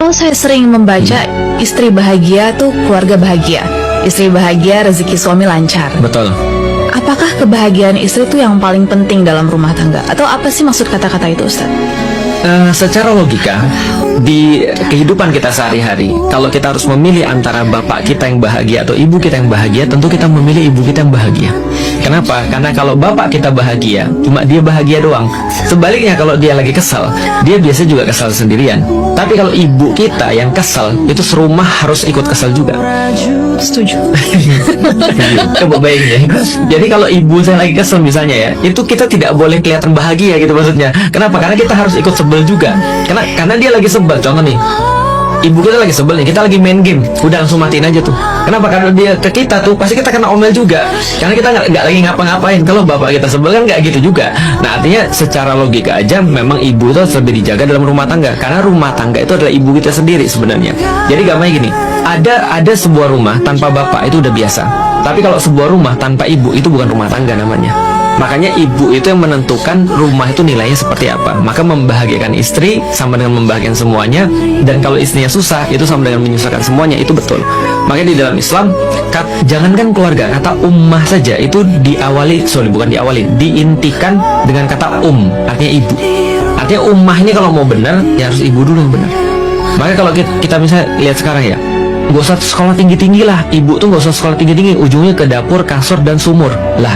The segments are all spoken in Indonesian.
Kalau saya sering membaca istri bahagia tuh keluarga bahagia, istri bahagia rezeki suami lancar. Betul. Apakah kebahagiaan istri itu yang paling penting dalam rumah tangga? Atau apa sih maksud kata-kata itu, Ustaz? Secara logika di kehidupan kita sehari-hari, kalau kita harus memilih antara bapak kita yang bahagia atau ibu kita yang bahagia, tentu kita memilih ibu kita yang bahagia. Kenapa? Karena kalau bapak kita bahagia, cuma dia bahagia doang. Sebaliknya kalau dia lagi kesal, dia biasa juga kesal sendirian. Tapi kalau ibu kita yang kesal, itu serumah harus ikut kesal juga. Setuju. Coba bayangin ya. Jadi kalau ibu saya lagi kesel misalnya ya, itu kita tidak boleh kelihatan bahagia gitu maksudnya. Kenapa? Karena kita harus ikut sebel juga. Karena dia lagi sebel. Contoh nih, ibu kita lagi sebel nih, kita lagi main game, udah langsung matiin aja tuh. Kenapa? Karena dia ke kita tuh pasti kita kena omel juga. Karena kita nggak lagi ngapa-ngapain. Kalau bapak kita sebel kan nggak gitu juga. Nah artinya secara logika aja memang ibu itu harus lebih dijaga dalam rumah tangga. Karena rumah tangga itu adalah ibu kita sendiri sebenarnya. Jadi gampangnya gini, ada sebuah rumah tanpa bapak itu udah biasa. Tapi kalau sebuah rumah tanpa ibu itu bukan rumah tangga namanya. Makanya ibu itu yang menentukan rumah itu nilainya seperti apa. Maka membahagiakan istri sama dengan membahagiakan semuanya. Dan kalau istrinya susah, itu sama dengan menyusahkan semuanya. Itu betul. Makanya di dalam Islam, jangankan keluarga, kata ummah saja itu diintikan dengan kata artinya ibu. Artinya ummah ini kalau mau benar, ya harus ibu dulu yang benar. Makanya kalau kita misalnya lihat sekarang ya, gak usah sekolah tinggi-tinggi lah. Ibu tuh gak usah sekolah tinggi-tinggi, ujungnya ke dapur, kasur, dan sumur. Lah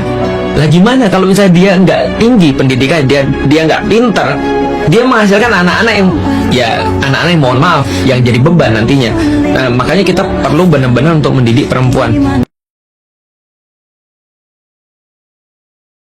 gimana kalau misalnya dia nggak tinggi pendidikan, dia nggak pintar, dia menghasilkan anak-anak yang mohon maaf yang jadi beban nantinya. Nah, makanya kita perlu benar-benar untuk mendidik perempuan.